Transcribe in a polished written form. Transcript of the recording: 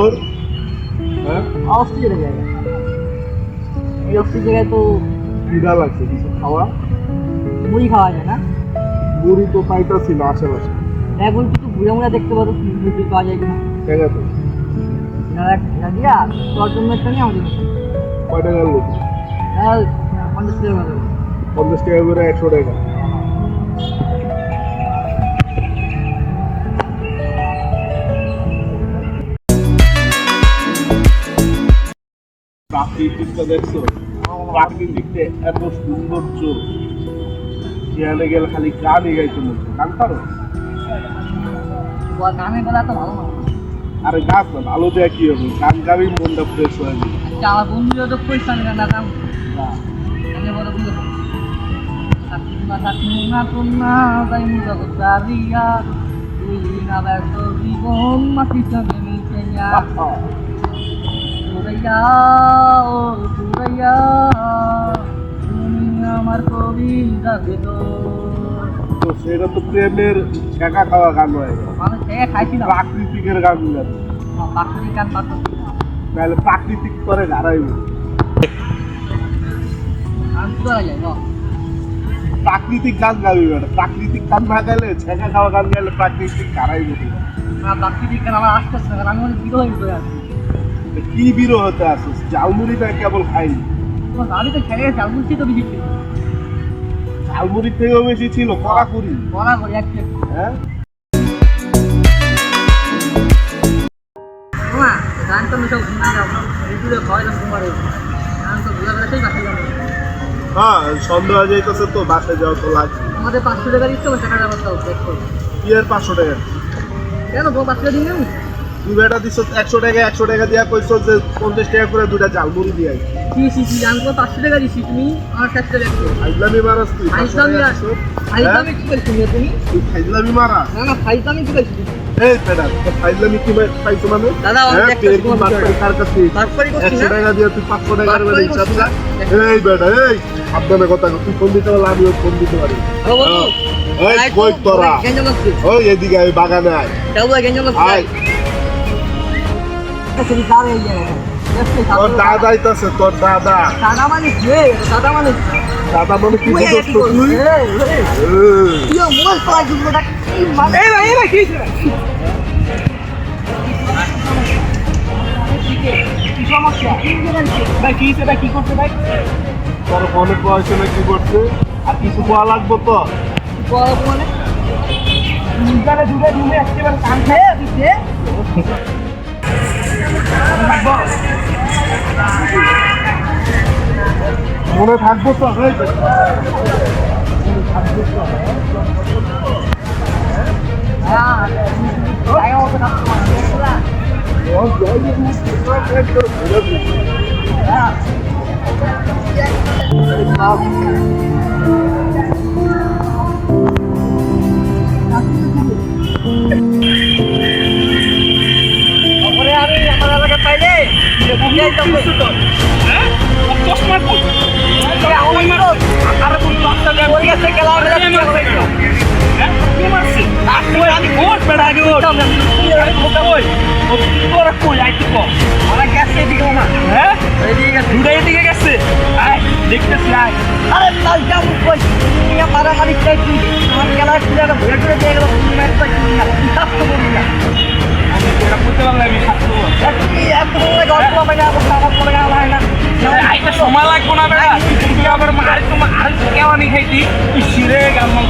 তোর হ্যাঁ অস্থির জায়গা এই অস্থির জায়গায় তো খিদা লাগছে কিছু খাওয়া মুড়ি খাওয়া যায় না মুড়ি তো পাইতাছি না আশেপাশে এখন কিছু ঘুরে মুড়ে দেখতে পারো মুড়ি পাওয়া যায় কিনা ঠিক আছে দিয়া তোর জন্য একটা নিয়ে আমাদের কয় টাকার লোক 50 টাকা 50 টাকা করে 100 টাকা প্রাকৃতিকটা দেখছো প্রাকৃতিকটা এত সৌন্দর্য সেখানে গেলে খালি গানই গাইতে মতো গান পারো গানের বেলা তো ভালো না আরে গাছ না ভালো দেয়া কি হবে গান গাবি মনটা ফ্রেশ হয়ে যাবে আচ্ছা আমার বন্ধুরা তো পয়সা নেই না দাম জীবন মাটি আমার কবিতা তো সেটা তো প্রেমের শেখা খাওয়া গান হয় মানুষ থেকে খাইছি না প্রাকৃতিকের গান গাবে প্রাকৃতিক গান পাতো তাহলে প্রাকৃতিক করে গাড়াইব আমি তো যাই না প্রাকৃতিক গান গাবি বেটা প্রাকৃতিক গান না গাইলে শেখা খাওয়া গান গাইলে প্রাকৃতিক গাড়াইব না প্রাকৃতিক গান আমার আসতেছে না আমি অনেক বিরহ হয়ে আছি কি বিরো হতে আসিস ঝালমুড়িটা কেবল খাইনি আমি তো ছেড়ে গেছি আমি তো বেশি ঝালমুড়ির থেকেও বেশি ছিল কড়াকুড়ি বলা করি এক হ্যাঁ গান তো আমি সব শুনে যাবো ঋতুরে খাওয়াই না কুমারে গান তো ঘুরে বেড়াতেই বাসায় যাবো হ্যাঁ সন্দেহ হয়ে যাইতেছে তো বাসায় যাওয়া তো লাগবে আমাদের 500 টাকার ইচ্ছে হচ্ছে টাকা করতে হবে দেখো কি আর 500 টাকা কেন তোমার 500 টাকা দিন নেই তুই বেটা দিছ 100 টাকা দিয়া কইছ যে 50 টাকা করে দুইটা ঝালমুড়ি দিয়ে আই কি জানবো 500 টাকা দিছি তুমি আমার 400 টাকা দিও ফাইজলামি মারাস তুই ফাইজলামি কি বলছো তুমি তুই ফাইজলামি মারাস না ফাইজলামি কি বলছো এই বেটা ফাইজলামি কি পাইছো মানে দাদা কার কাছে তারপরে 100 টাকা দিয়ে তুই 500 টাকার বেলা হিসাব না এই বেটা এই আপনাদের কথা তুই ফোন দিতে পারলে আমিও ফোন দিতে পারি এই কই তোরা ওই এদিকে আয় বাগানে আয় আয় তোর দাদা আইতাছে তোর দাদা দাদা মানে কে দাদা মানে দাদা মানে কি বুঝছ তুই ইয়ো মোল পাই দিবো না কি মানে এই ভাই কি সমস্যা ভাই কি সেটা কি করতে ভাই তোর ফোনে পয়সা না কি করছে আর কিছু পাওয়া লাগবো তো বড় মানে দুজনে দূরে দূরে একেবারে কান খেয়ে দিতে মনে থাকবো তো আমি আমার এলাকা পাইলে দেখতেছি আরে মারামারি চাইছি আমার খেলা খেলে ঘুরে ঘুরে দিয়ে গেল সময় লাগবো না বেড়া আবার মার তোমার আর কেউ আমি খাইছি শিরে গান মাল